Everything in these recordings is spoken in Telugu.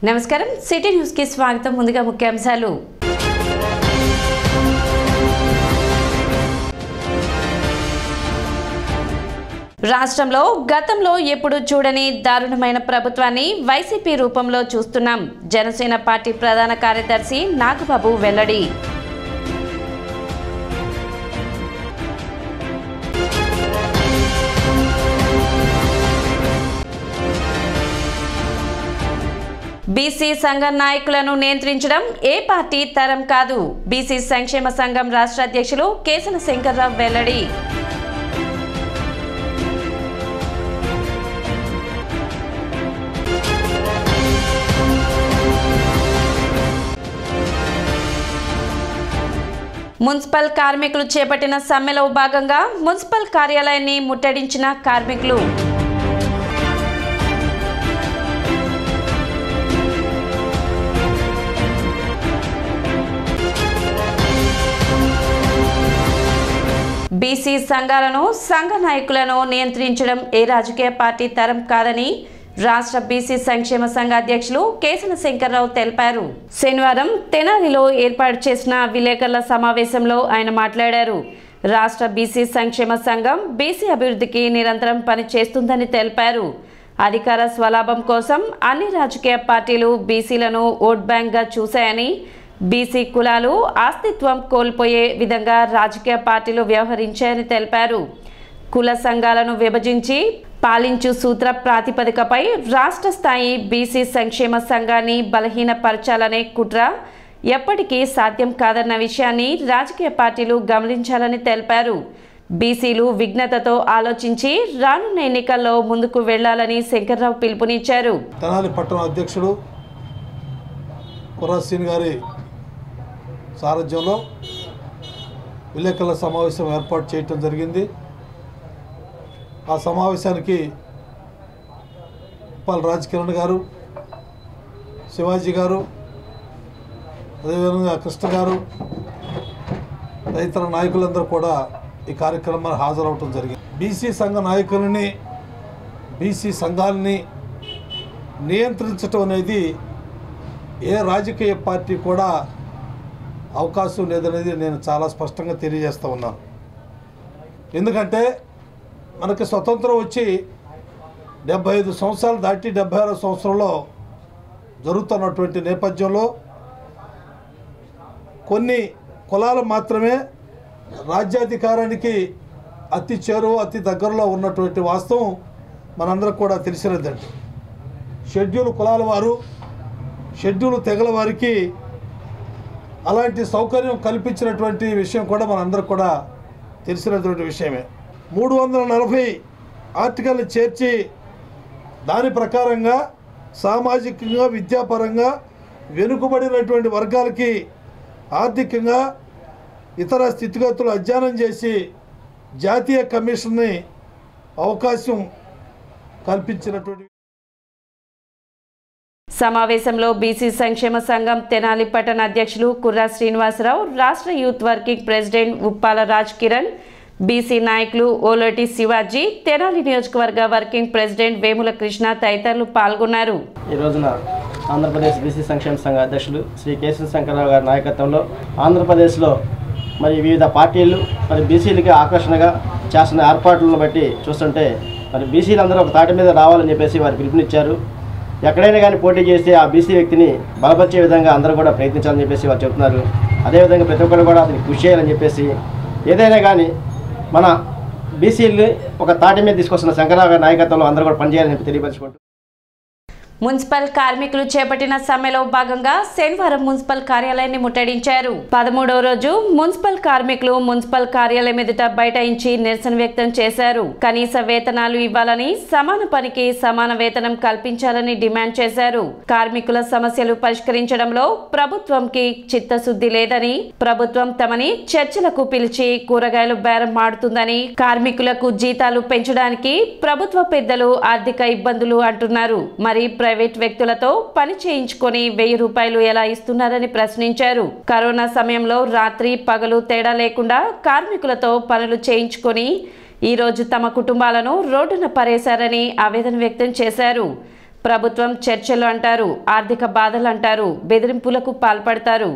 నమస్కారం సిటీ న్యూస్ కి స్వాగతం. ముందుగా ముఖ్యాంశాలు. రాష్ట్రంలో గతంలో ఎప్పుడు చూడని దారుణమైన ప్రభుత్వాన్ని వైసీపీ రూపంలో చూస్తున్నాం. జనసేన పార్టీ ప్రధాన కార్యదర్శి నాగబాబు వెల్లడి. బీసీ సంఘ నాయకులను నియంత్రించడం ఏ పార్టీ తరం కాదు. బీసీ సంక్షేమ సంఘం రాష్ట్ర అధ్యక్షులు కేసన శంకర్రావు వెల్లడి. మున్సిపల్ కార్మికులు చేపట్టిన సమ్మెలో భాగంగా మున్సిపల్ కార్యాలయాన్ని ముట్టడించిన కార్మికులు. బీసీ సంఘాలను సంఘ నాయకులను నియంత్రించడం ఏ రాజకీయ పార్టీ తరం కాదని రాష్ట్ర బీసీ సంక్షేమ సంఘ అధ్యక్షులు కేసన శంకర్రావు తెలిపారు. శనివారం తెనాలిలో ఏర్పాటు చేసిన విలేకరుల సమావేశంలో ఆయన మాట్లాడారు. రాష్ట్ర బీసీ సంక్షేమ సంఘం బీసీ అభివృద్ధికి నిరంతరం పనిచేస్తుందని తెలిపారు. అధికార స్వలాభం కోసం అన్ని రాజకీయ పార్టీలు బీసీలను ఓట్ బ్యాంక్గా చూశాయని, బీసీ కులాలు అస్తిత్వం కోల్పోయే విధంగా రాజకీయ పార్టీలు వ్యవహరించాయని తెలిపారు. కుల సంఘాలను విభజించి పాలించు సూత్ర ప్రాతిపదికపై రాష్ట్ర స్థాయి బీసీ సంక్షేమ సంఘాన్ని బలహీనపరచాలనే కుట్ర ఎప్పటికీ సాధ్యం కాదన్న విషయాన్ని రాజకీయ పార్టీలు గమనించాలని తెలిపారు. బీసీలు విఘ్నతతో ఆలోచించి రానున్న ఎన్నికల్లో ముందుకు వెళ్లాలని శంకర్రావు పిలుపునిచ్చారు. తెనాలి పట్టణ అధ్యక్షుడు కుర్రాసీన్ గారి సారథ్యంలో విలేకరుల సమావేశం ఏర్పాటు చేయటం జరిగింది. ఆ సమావేశానికి ఉప్పాల రాజకిరణ్ గారు, శివాజీ గారు, అదేవిధంగా కృష్ణ గారు, తదితర నాయకులందరూ కూడా ఈ కార్యక్రమానికి హాజరవటం జరిగింది. బీసీ సంఘ నాయకులని, బీసీ సంఘాలని నియంత్రించడం అనేది ఏ రాజకీయ పార్టీ కూడా అవకాశం లేదనేది నేను చాలా స్పష్టంగా తెలియజేస్తూ ఉన్నాను. ఎందుకంటే మనకి స్వతంత్రం వచ్చి 75 సంవత్సరాలు దాటి 76వ సంవత్సరంలో జరుగుతున్నటువంటి నేపథ్యంలో కొన్ని కులాలు మాత్రమే రాజ్యాధికారానికి అతి చేరువ, అతి దగ్గరలో ఉన్నటువంటి వాస్తవం మనందరికి కూడా తెలిసినదండి. షెడ్యూల్ కులాల వారు, షెడ్యూల్ తెగల వారికి అలాంటి సౌకర్యం కల్పించినటువంటి విషయం కూడా మనందరికి కూడా తెలిసినటువంటి విషయమే. 340 ఆర్టికల్ని చేర్చి దాని ప్రకారంగా సామాజికంగా, విద్యాపరంగా వెనుకబడినటువంటి వర్గాలకి ఆర్థికంగా ఇతర స్థితిగతులు అధ్యయనం చేసి జాతీయ కమిషన్ని అవకాశం కల్పించినటువంటి సమావేశంలో బీసీ సంక్షేమ సంఘం తెనాలి పట్టణ అధ్యక్షులు కుర్రా శ్రీనివాసరావు, రాష్ట్ర youth working president Uppala Raj Kiran, BC నాయకులు ఓలోటి శివాజీ, తెనాలి నియోజకవర్గ వర్కింగ్ ప్రెసిడెంట్ వేముల కృష్ణ తదితరులు పాల్గొన్నారు. ఈ రోజున ఆంధ్రప్రదేశ్ బీసీ సంక్షేమ సంఘ అధ్యక్షులు శ్రీ కేసన శంకర్రావు గారి నాయకత్వంలో ఆంధ్రప్రదేశ్లో మరి వివిధ పార్టీలు మరి బీసీలకి ఆకర్షణగా చేస్తున్న ఏర్పాట్లను బట్టి చూస్తుంటే మరి బీసీలందరూ ఒక తాటి మీద రావాలని చెప్పేసి వారు పిలుపునిచ్చారు. ఎక్కడైనా కానీ పోటీ చేస్తే ఆ బీసీ వ్యక్తిని బలపరిచే విధంగా అందరూ కూడా ప్రయత్నించాలని చెప్పేసి వారు చెప్తున్నారు. అదేవిధంగా ప్రతి ఒక్కరు కూడా అతనికి కృషి చేయాలని చెప్పేసి ఏదైనా కానీ మన బీసీలు ఒక తాటి మీద తీసుకొస్తున్న శంకర్రావు గారి నాయకత్వంలో అందరూ కూడా పనిచేయాలని చెప్పి తెలియపరచుకుంటూ మున్సిపల్ కార్మికులు చేపట్టిన సమ్మెలో భాగంగా శనివారం మున్సిపల్ కార్యాలయాన్ని ముట్టడించారు. 13వ రోజు మున్సిపల్ కార్మికులు మున్సిపల్ కార్యాలయం ఎదుట బైఠాయించి నిరసన వ్యక్తం చేశారు. కనీస వేతనాలు ఇవ్వాలని, సమాన పనికి సమాన వేతనం కల్పించాలని డిమాండ్ చేశారు. కార్మికుల సమస్యలు పరిష్కరించడంలో ప్రభుత్వంకి చిత్తశుద్ధి లేదని, ప్రభుత్వం తమని చర్చలకు పిలిచి కూరగాయలు బేరం మాడుతుందని, కార్మికులకు జీతాలు పెంచడానికి ప్రభుత్వ పెద్దలు ఆర్థిక ఇబ్బందులు అంటున్నారు. మరి ప్రైవేట్ వ్యక్తులతో పని చేయించుకొని 1000 రూపాయలు ఎలా ఇస్తున్నారని ప్రశ్నించారు. కరోనా సమయంలో రాత్రి పగలు తేడా లేకుండా కార్మికులతో పనులు చేయించుకొని ఈ రోజు తమ కుటుంబాలను రోడ్డున పరేశారని ఆవేదన వ్యక్తం చేశారు. ప్రభుత్వం చర్చలు అంటారు, ఆర్థిక బాధలు అంటారు, బెదిరింపులకు పాల్పడతారు,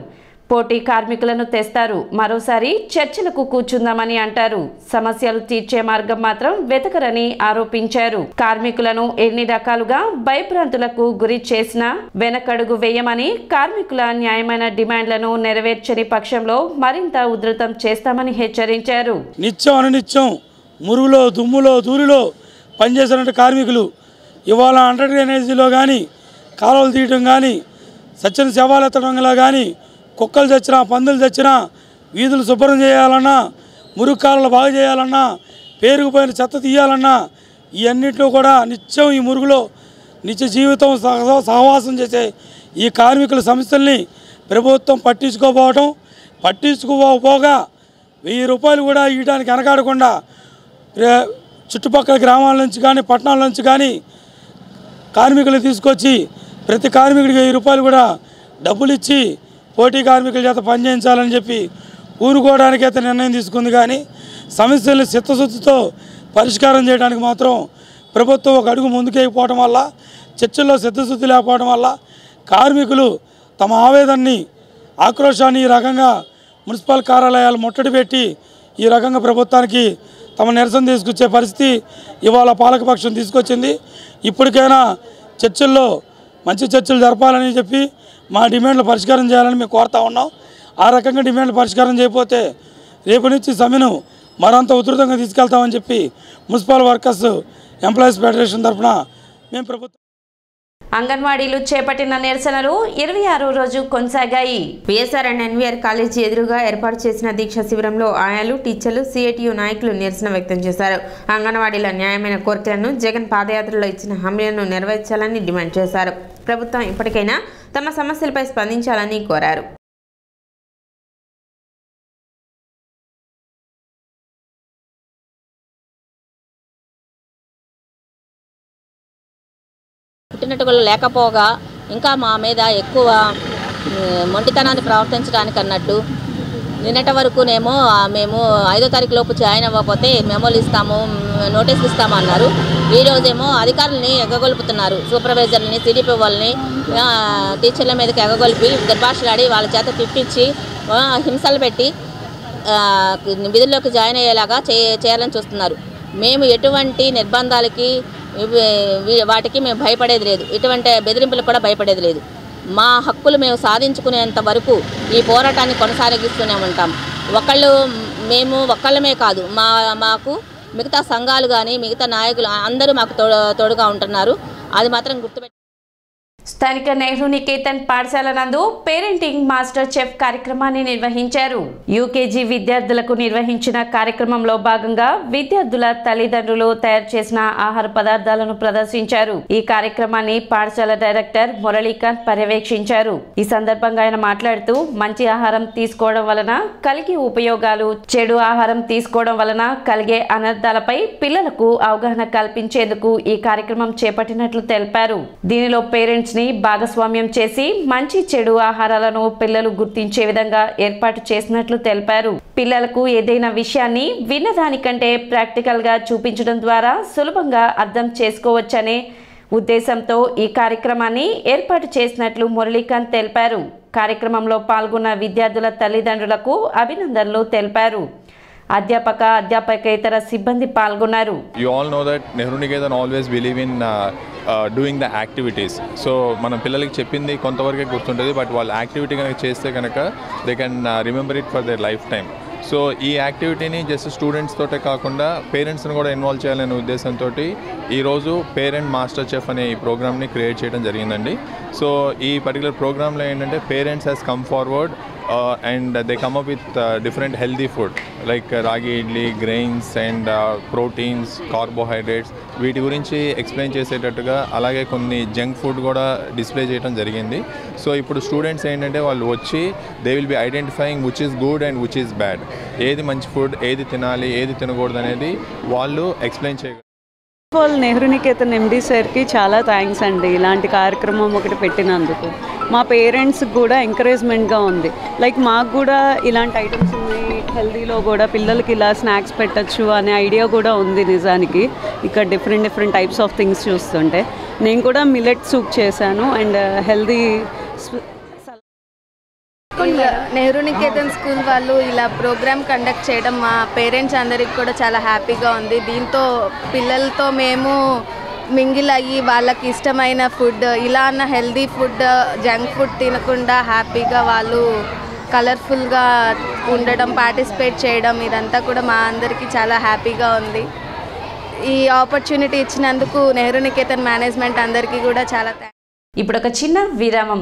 పోటీ కార్మికులను తెస్తారు, మరోసారి చర్చలకు కూర్చుందామని అంటారు. సమస్యలు తీర్చే మార్గం మాత్రం వెతకరని ఆరోపించారు. కార్మికులను ఎన్ని రకాలుగా భయభ్రాంతులకు గురి చేసినా వెనకడుగు వేయమని, కార్మికుల న్యాయమైన డిమాండ్లను నెరవేర్చని పక్షంలో మరింత ఉధృతం చేస్తామని హెచ్చరించారు. నిత్యం అనునిత్యం మురుగులో దుమ్ములో దూరిలో పనిచేసినట్టు కార్మికులు ఇవాళ అండర్ డ్రైనేజీలో కానీ కాలువలు తీయటం కానీ సచ్చిన శవాలు ఎత్తడంలో కానీ కుక్కలు తెచ్చినా పందులు తెచ్చినా వీధులు శుభ్రం చేయాలన్నా మురుగు కాలువలు బాగు చేయాలన్నా పేరుకుపోయిన చెత్త తీయాలన్నా ఇవన్నింటిలో కూడా నిత్యం ఈ మురుగులో నిత్య జీవితం సహవాసం చేసే ఈ కార్మికుల సమస్యల్ని ప్రభుత్వం పట్టించుకోకపోగా 1000 రూపాయలు కూడా ఇవ్వడానికి వెనకాడకుండా చుట్టుపక్కల గ్రామాల నుంచి కానీ పట్టణాల నుంచి కానీ కార్మికులు తీసుకొచ్చి ప్రతి కార్మికుడికి 1000 రూపాయలు కూడా డబ్బులు ఇచ్చి పోటీ కార్మికుల చేత పనిచేయించాలని చెప్పి ఊరుకోవడానికైతే నిర్ణయం తీసుకుంది. కానీ సమస్యలను చిత్తశుద్ధితో పరిష్కారం చేయడానికి మాత్రం ప్రభుత్వం ఒక అడుగు ముందుకేయకపోవడం వల్ల, చర్చల్లో చిత్తశుద్ధి లేకపోవడం వల్ల కార్మికులు తమ ఆవేదనని ఆక్రోశాన్ని ఈ రకంగా మున్సిపల్ కార్యాలయాలు ముట్టడి పెట్టి ఈ రకంగా ప్రభుత్వానికి తమ నిరసన తీసుకొచ్చే పరిస్థితి ఇవాళ పాలకపక్షం తీసుకొచ్చింది. ఇప్పటికైనా చర్చల్లో మంచి చర్చలు జరపాలని చెప్పి మా డిమాండ్లు పరిష్కారం చేయాలని మేము కోరుతా ఉన్నాం. ఆ రకంగా డిమాండ్లు పరిష్కారం చేయకపోతే రేపు నుంచి సమ్మెను మరింత ఉధృతంగా తీసుకెళ్తామని చెప్పి మున్సిపల్ వర్కర్స్ ఎంప్లాయీస్ ఫెడరేషన్ తరఫున మేము ప్రభుత్వం అంగన్వాడీలు చేపట్టిన నిరసనలు 26వ రోజు కొనసాగాయి. పిఎస్ఆర్ అండ్ ఎన్వీఆర్ కాలేజీ ఎదురుగా ఏర్పాటు చేసిన దీక్ష శిబిరంలో ఆయాలు, టీచర్లు, సిఐటియు నాయకులు నిరసన వ్యక్తం చేశారు. అంగన్వాడీల న్యాయమైన కోరికలను, జగన్ పాదయాత్రలో ఇచ్చిన హామీలను నెరవేర్చాలని డిమాండ్ చేశారు. ప్రభుత్వం ఇప్పటికైనా తమ సమస్యలపై స్పందించాలని కోరారు. పుట్టినట్టుగా లేకపోగా ఇంకా మా మీద ఎక్కువ మొండితనాన్ని ప్రవర్తించడానికి అన్నట్టు నిన్నటి వరకునేమో మేము 5వ తారీఖు లోపు జాయిన్ అవ్వకపోతే మెమోలు ఇస్తాము, నోటీసులు ఇస్తాము అన్నారు. ఈరోజేమో అధికారులని ఎగగొలుపుతున్నారు. సూపర్వైజర్లని, సిడిపి వాళ్ళని, టీచర్ల మీదకి ఎగగొలిపి దుర్భాషలాడి వాళ్ళ చేత తిప్పించి హింసలు పెట్టి విధుల్లోకి జాయిన్ అయ్యేలాగా చేయాలని చూస్తున్నారు. మేము ఎటువంటి నిర్బంధాలకి వాటికి మేము భయపడేది లేదు, ఎటువంటి బెదిరింపులకు కూడా భయపడేది లేదు. మా హక్కులు మేము సాధించుకునేంత వరకు ఈ పోరాటాన్ని కొనసాగిస్తూనే ఉంటాం. మేము ఒక్కళ్ళమే కాదు, మాకు మిగతా సంఘాలు కానీ మిగతా నాయకులు అందరూ మాకు తోడుగా ఉంటున్నారు. అది మాత్రం గుర్తుపెట్టి స్థానిక నెహ్రూ నికేతన్ పాఠశాల నందు పేరెంటింగ్ మాస్టర్ చెఫ్ కార్యక్రమాన్ని నిర్వహించారు. యూకేజీ విద్యార్థులకు నిర్వహించిన కార్యక్రమంలో భాగంగా విద్యార్థుల తల్లిదండ్రులు తయారు చేసిన ఆహార పదార్థాలను ప్రదర్శించారు. ఈ కార్యక్రమాన్ని పాఠశాల డైరెక్టర్ మురళీకాంత్ పర్యవేక్షించారు. ఈ సందర్భంగా ఆయన మాట్లాడుతూ మంచి ఆహారం తీసుకోవడం వలన కలిగే ఉపయోగాలు, చెడు ఆహారం తీసుకోవడం వలన కలిగే అనర్థాలపై పిల్లలకు అవగాహన కల్పించేందుకు ఈ కార్యక్రమం చేపట్టినట్లు తెలిపారు. దీనిలో పేరెంట్స్ ని భాగస్వామ్యం చేసి మంచి చెడు ఆహారాలను పిల్లలు గుర్తించే విధంగా ఏర్పాటు చేసినట్లు తెలిపారు. పిల్లలకు ఏదైనా విషయాన్ని విన్నదానికంటే ప్రాక్టికల్ గా చూపించడం ద్వారా సులభంగా అర్థం చేసుకోవచ్చనే ఉద్దేశంతో ఈ కార్యక్రమాన్ని ఏర్పాటు చేసినట్లు మురళీకాంత్ తెలిపారు. కార్యక్రమంలో పాల్గొన్న విద్యార్థుల తల్లిదండ్రులకు అభినందనలు తెలిపారు. అధ్యాపకేతర సిబ్బంది పాల్గొన్నారు. You all know that Nehru Niketan always believe in doing the activities. So మనం పిల్లలకి చెప్పింది కొంతవరకే గుర్తుంటుంది, బట్ వాళ్ళు యాక్టివిటీ కనుక చేస్తే కనుక they can remember it for their life time. So ఈ యాక్టివిటీని జస్ట్ స్టూడెంట్స్ తోటే కాకుండా పేరెంట్స్ని కూడా ఇన్వాల్వ్ చేయాలనే ఉద్దేశంతో ఈరోజు పేరెంట్ మాస్టర్ చెఫ్ అనే ఈ ప్రోగ్రామ్ని క్రియేట్ చేయడం జరిగిందండి. సో ఈ పర్టికులర్ ప్రోగ్రాంలో ఏంటంటే parents has come forward and they come up with different healthy food like ragi idli, grains and proteins, carbohydrates వీటి గురించి ఎక్స్ప్లెయిన్ చేసేటట్టుగా అలాగే కొన్ని జంక్ ఫుడ్ కూడా డిస్ప్లే చేయడం జరిగింది. సో ఇప్పుడు స్టూడెంట్స్ ఏంటంటే వాళ్ళు వచ్చి they will be identifying which is good and which is bad, ఏది మంచి ఫుడ్, ఏది తినాలి, ఏది తినకూడదు అనేది వాళ్ళు ఎక్స్ప్లెయిన్ చేయగలరు. నెహ్రూ నికేతన్ ఎండి సార్కి చాలా థ్యాంక్స్ అండి, ఇలాంటి కార్యక్రమం ఒకటి పెట్టినందుకు. మా పేరెంట్స్కి కూడా ఎంకరేజ్మెంట్గా ఉంది. లైక్ మాకు కూడా ఇలాంటి ఐటమ్స్ ఉన్నాయి, హెల్దీలో కూడా పిల్లలకి ఇలా స్నాక్స్ పెట్టచ్చు అనే ఐడియా కూడా ఉంది నిజానికి ఇక్కడ డిఫరెంట్ టైప్స్ ఆఫ్ థింగ్స్ చూస్తుంటే. నేను కూడా మిల్లెట్ సూప్ చేశాను and healthy Nehru Niketan school వాళ్ళు ఇలా ప్రోగ్రామ్ కండక్ట్ చేయడం మా పేరెంట్స్ అందరికి కూడా చాలా హ్యాపీగా ఉంది. దీంతో పిల్లలతో మేము మింగిల్ అయ్యి వాళ్ళకి ఇష్టమైన ఫుడ్ ఇలా అన్న హెల్దీ ఫుడ్ జంక్ ఫుడ్ తినకుండా హ్యాపీగా వాళ్ళు కలర్ఫుల్గా ఉండడం పార్టిసిపేట్ చేయడం ఇదంతా కూడా మా అందరికీ చాలా హ్యాపీగా ఉంది. ఈ ఆపర్చునిటీ ఇచ్చినందుకు నెహ్రూ నికేతన్ మేనేజ్మెంట్ అందరికీ కూడా చాలా ఇప్పుడు ఒక చిన్న విరామం.